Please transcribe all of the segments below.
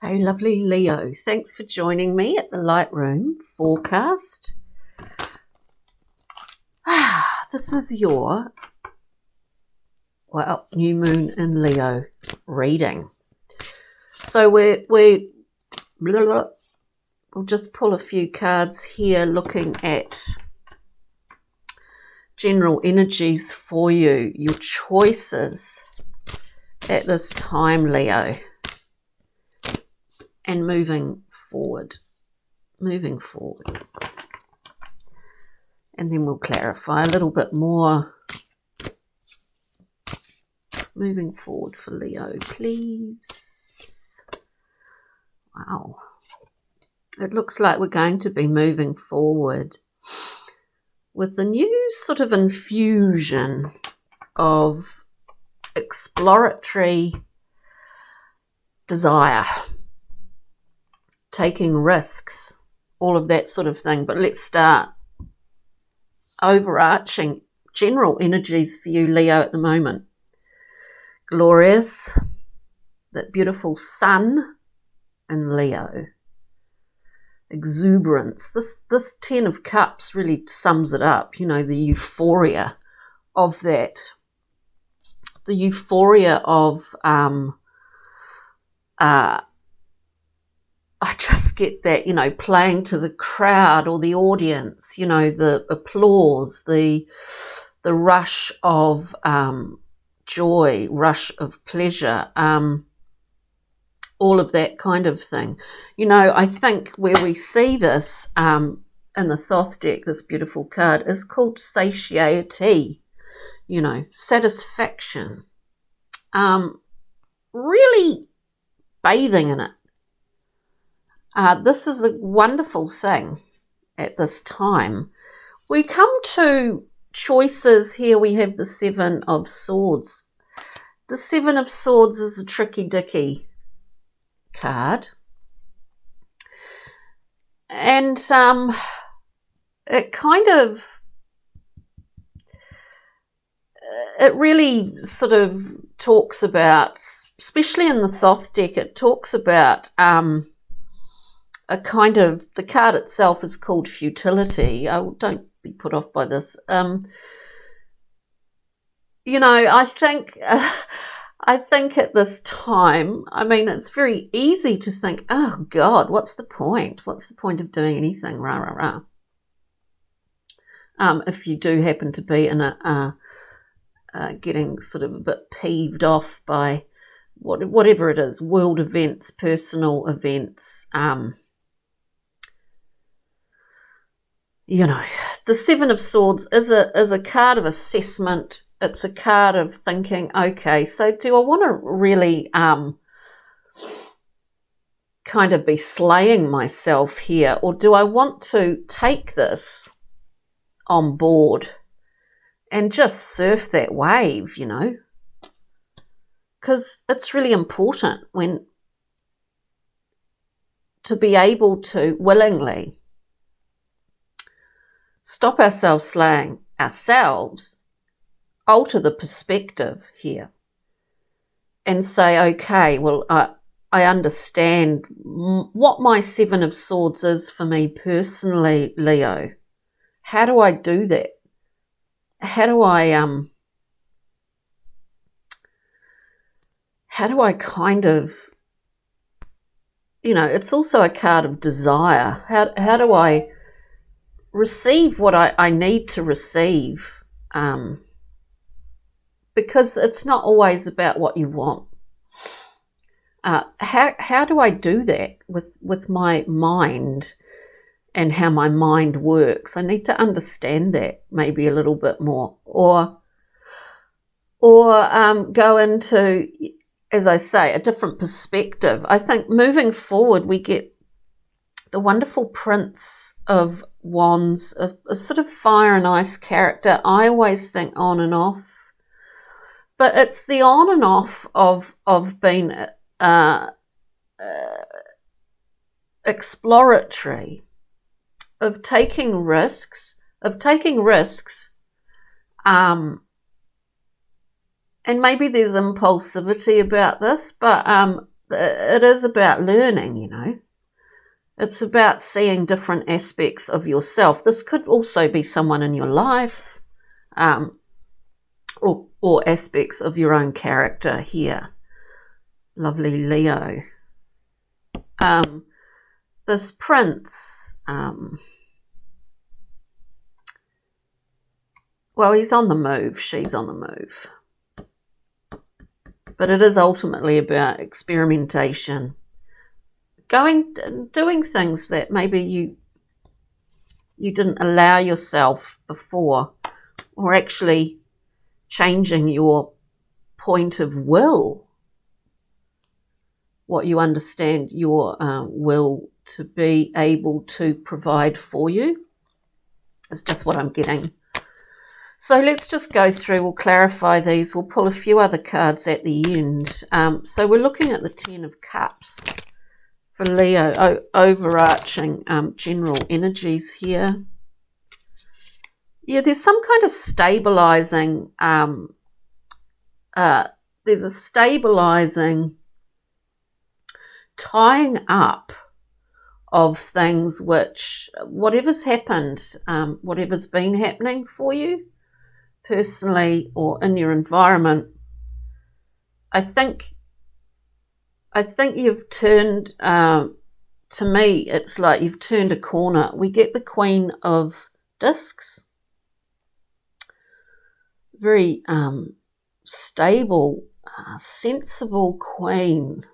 Hey, lovely Leo. Thanks for joining me at the Lightroom forecast. This is your, new moon in Leo reading. So we'll just pull a few cards here looking at general energies for you, your choices at this time, Leo. And moving forward. And then we'll clarify a little bit more. Moving forward for Leo, please. Wow. It looks like we're going to be moving forward with a new sort of infusion of exploratory desire, taking risks, all of that sort of thing. But let's start. Overarching general energies for you, Leo, at the moment. Glorious, that beautiful sun in Leo. Exuberance. This 10 of Cups really sums it up, the euphoria of that. The euphoria of I just get that, playing to the crowd or the audience, the applause, the rush of joy, rush of pleasure, all of that kind of thing. I think where we see this in the Thoth deck, this beautiful card, is called satiety, satisfaction, really bathing in it. This is a wonderful thing at this time. We come to choices here. We have the 7 of Swords. The 7 of Swords is a tricky dicky card. And it really sort of talks about, especially in the Thoth deck, it talks about the card itself is called futility. Don't be put off by this. I think at this time, it's very easy to think, oh God, what's the point? What's the point of doing anything? Rah, rah, rah. If you do happen to be in getting sort of a bit peeved off by whatever it is, world events, personal events, the 7 of Swords is a card of assessment. It's a card of thinking, okay, so do I want to really kind of be slaying myself here, or do I want to take this on board and just surf that wave, because it's really important to be able to willingly stop ourselves slaying ourselves, alter the perspective here, and say, okay, well, I understand what my 7 of Swords is for me personally, Leo. How do I do that? How do I kind of, it's also a card of desire. How do I receive what I need to receive, because it's not always about what you want. How do I do that with my mind and how my mind works? I need to understand that maybe a little bit more, or go into, as I say, a different perspective. I think moving forward we get the wonderful Prince of Wands, a sort of fire and ice character. I always think on and off, but it's the on and off of being exploratory, of taking risks, and maybe there's impulsivity about this, but it is about learning, you know. It's about seeing different aspects of yourself. This could also be someone in your life, or aspects of your own character here. Lovely Leo. This prince, well, he's on the move, she's on the move. But it is ultimately about experimentation. Doing things that maybe you didn't allow yourself before, or actually changing your point of will, what you understand your will to be able to provide for you. It's just what I'm getting. So let's just go through, we'll clarify these, we'll pull a few other cards at the end. So we're looking at the Ten of Cups for Leo, overarching general energies here. Yeah, there's some kind of stabilizing, there's a stabilizing tying up of things which, whatever's happened, whatever's been happening for you, personally or in your environment, I think you've turned, to me, it's like you've turned a corner. We get the Queen of Discs, very stable, sensible queen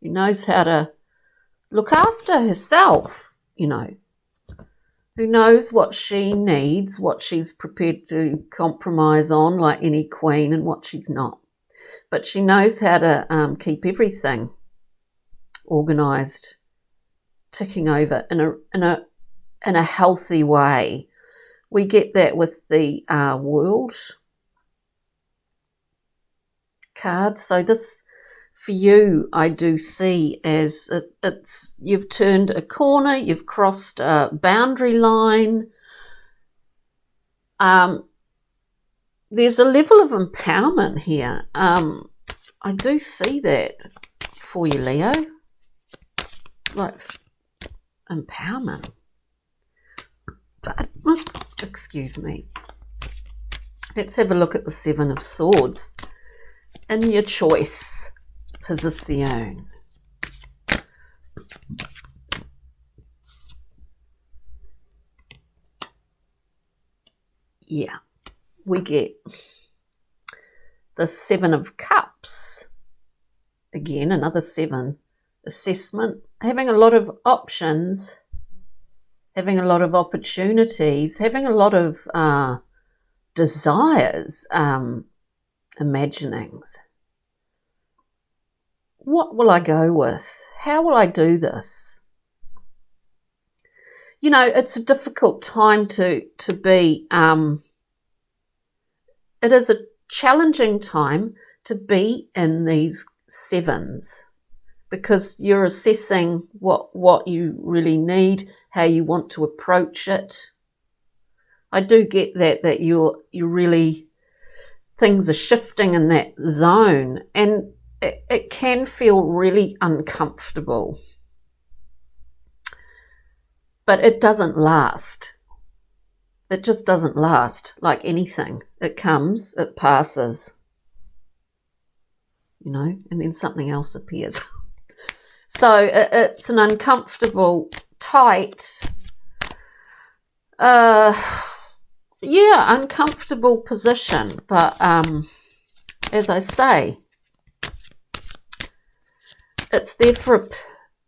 who knows how to look after herself, you know, who knows what she needs, what she's prepared to compromise on, like any queen, and what she's not. But she knows how to keep everything organised, ticking over in a healthy way. We get that with the World card. So this, for you, I do see as it's you've turned a corner, you've crossed a boundary line. There's a level of empowerment here. I do see that for you, Leo, like empowerment. But, excuse me, let's have a look at the Seven of Swords in your choice position. Yeah, we get the Seven of Cups. Again, another seven. Assessment, having a lot of options, having a lot of opportunities, having a lot of desires, imaginings. What will I go with? How will I do this? You know, it's a difficult time to be, it is a challenging time to be in these sevens, because you're assessing what you really need, how you want to approach it. I do get that you're really, things are shifting in that zone, and it can feel really uncomfortable. But it doesn't last. It just doesn't last, like anything. It comes, it passes, you know, and then something else appears. So it's an uncomfortable, tight, uncomfortable position. But as I say, it's there for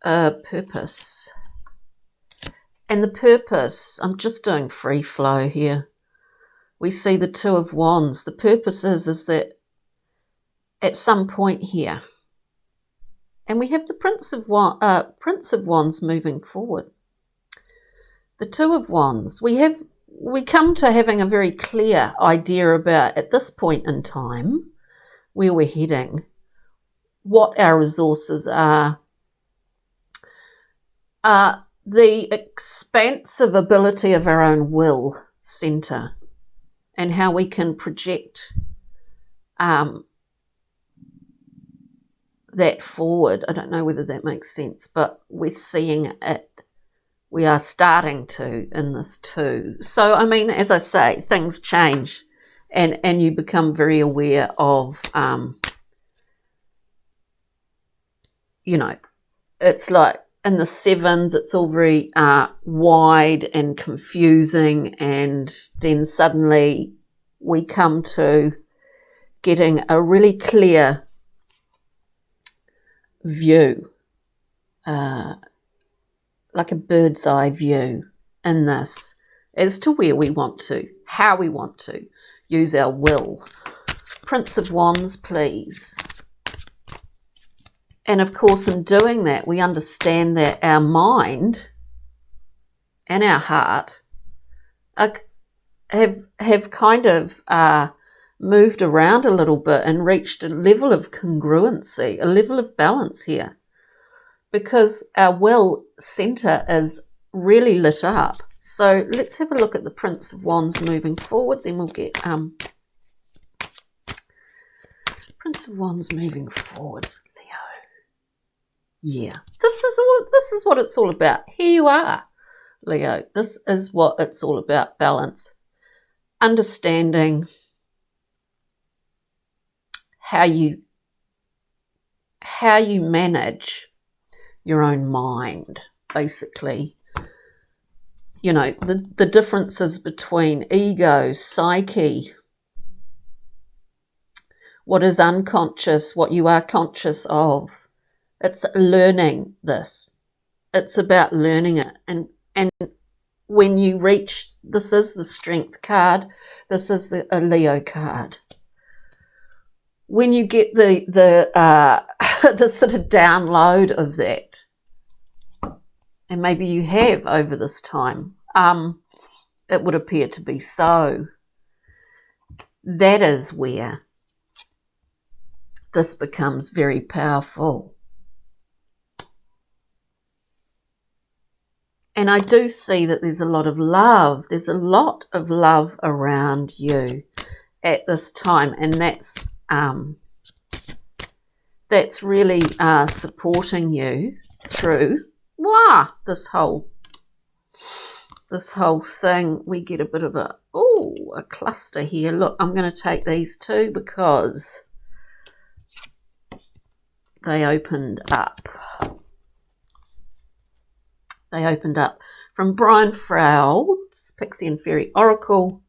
a purpose. And the purpose, I'm just doing free flow here. We see the Two of Wands. The purpose is that at some point here, and we have the Prince of Wands moving forward. The Two of Wands, we come to having a very clear idea about, at this point in time, where we're heading, what our resources are, the expansive ability of our own will centre, and how we can project that forward. I don't know whether that makes sense, but we're seeing it. We are starting to in this too. So, I mean, as I say, things change and you become very aware of, it's like in the sevens, it's all very wide and confusing, and then suddenly we come to getting a really clear view, like a bird's eye view in this, as to where we want to, how we want to use our will. Prince of Wands, please. And of course, in doing that, we understand that our mind and our heart have kind of moved around a little bit and reached a level of congruency, a level of balance here, because our will centre is really lit up. So let's have a look at the Prince of Wands moving forward, then we'll get Prince of Wands moving forward. Yeah, this is what it's all about. Here you are, Leo. This is what it's all about, balance. Understanding how you manage your own mind, basically. The differences between ego, psyche, what is unconscious, what you are conscious of. It's learning this. It's about learning it. And when you reach, this is the Strength card. This is a Leo card. When you get the the sort of download of that, and maybe you have over this time, it would appear to be so. That is where this becomes very powerful. And I do see that there's a lot of love. There's a lot of love around you at this time, and that's really supporting you through this whole thing. We get a bit of a cluster here. Look, I'm going to take these two because they opened up. From Brian Froud's Pixie and Fairy Oracle.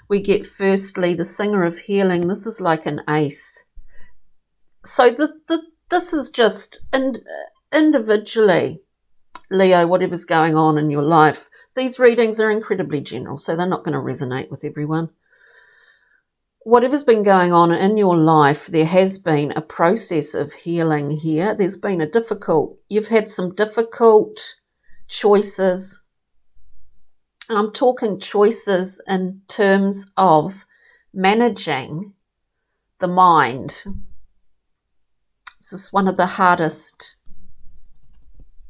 We get firstly the Singer of Healing. This is like an ace. So this is just individually, Leo, whatever's going on in your life. These readings are incredibly general, so they're not going to resonate with everyone. Whatever's been going on in your life, there has been a process of healing here. There's been you've had some difficult choices, and I'm talking choices in terms of managing the mind. This is one of the hardest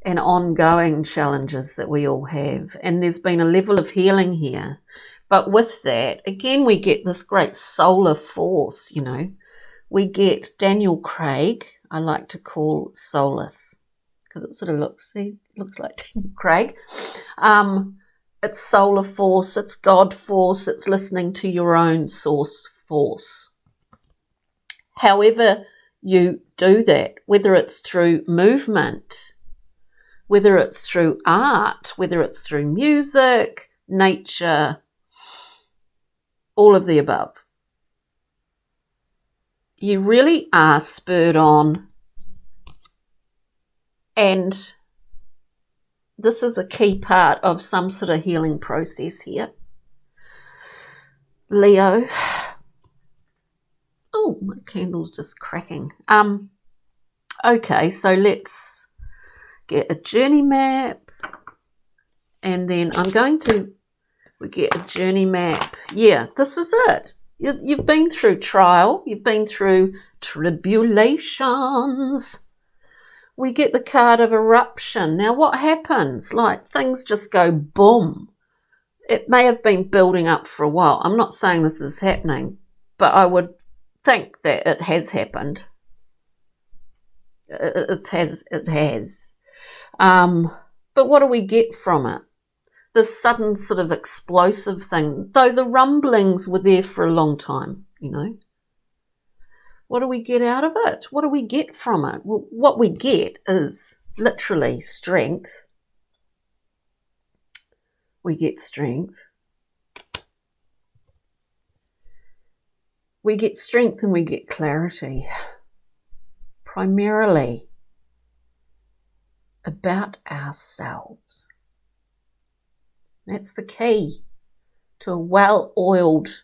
and ongoing challenges that we all have, and there's been a level of healing here. But with that, again, we get this great solar force. We get Daniel Craig, I like to call Solus, because it sort of looks like Daniel Craig. It's solar force, it's God force, it's listening to your own source force. However you do that, whether it's through movement, whether it's through art, whether it's through music, nature, all of the above, you really are spurred on. And this is a key part of some sort of healing process here, Leo. Oh, my candle's just cracking. Okay, so let's get a journey map, and then we get a journey map. Yeah, this is it. You've been through trial. You've been through tribulations. We get the card of eruption. Now, what happens? Like, things just go boom. It may have been building up for a while. I'm not saying this is happening, but I would think that it has happened. it has. But what do we get from it? This sudden sort of explosive thing, though the rumblings were there for a long time, you know. What do we get out of it? What do we get from it? Well, what we get is literally strength. We get strength. We get strength and we get clarity. Primarily about ourselves. That's the key to a well-oiled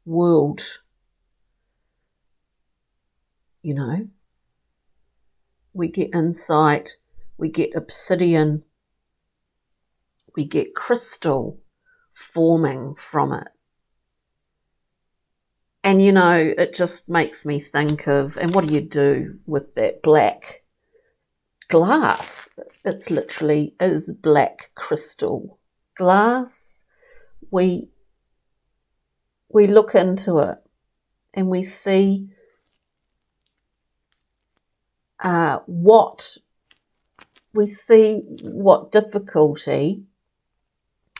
world. You know, we get insight, we get obsidian, we get crystal forming from it. And, you know, it just makes me think of, and what do you do with that black glass? It's literally is black crystal glass. We look into it and we see what difficulty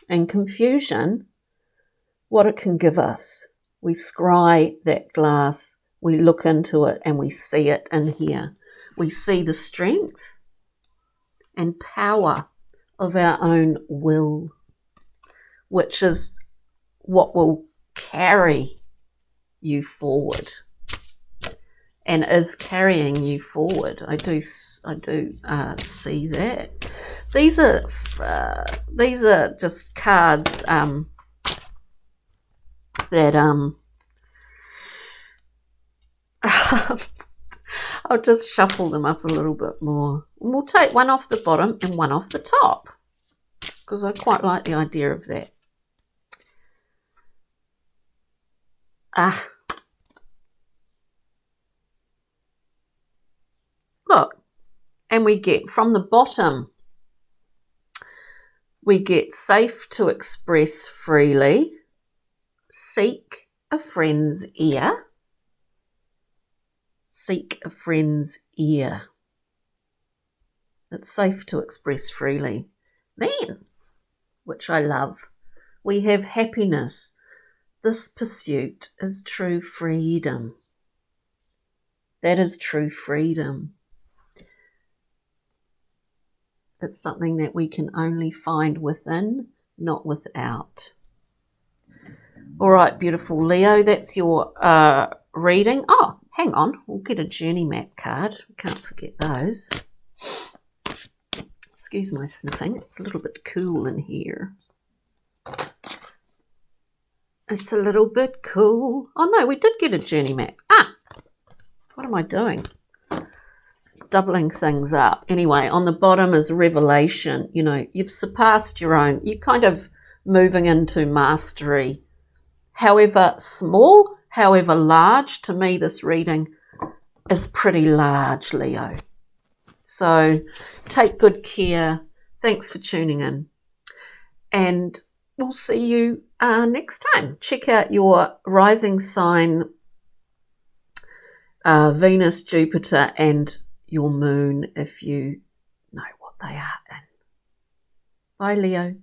and confusion, what it can give us. We scry that glass, we look into it and we see it in here. We see the strength and power of our own will, which is what will carry you forward. And is carrying you forward. I do see that. These are just cards that I'll just shuffle them up a little bit more. And we'll take one off the bottom and one off the top because I quite like the idea of that. Look, and we get from the bottom, we get safe to express freely, seek a friend's ear, seek a friend's ear. It's safe to express freely. Then, which I love, we have happiness. This pursuit is true freedom. That is true freedom. It's something that we can only find within, not without. All right, beautiful Leo, that's your reading. Oh, hang on, we'll get a journey map card. We can't forget those. Excuse my sniffing, it's a little bit cool in here. It's a little bit cool. Oh no, we did get a journey map. What am I doing? Doubling things up. Anyway, on the bottom is revelation. You know, you've surpassed your own. You're kind of moving into mastery. However small, however large, to me this reading is pretty large, Leo. So take good care. Thanks for tuning in. And we'll see you next time. Check out your rising sign, Venus, Jupiter, and your moon if you know what they are in. Bye, Leo.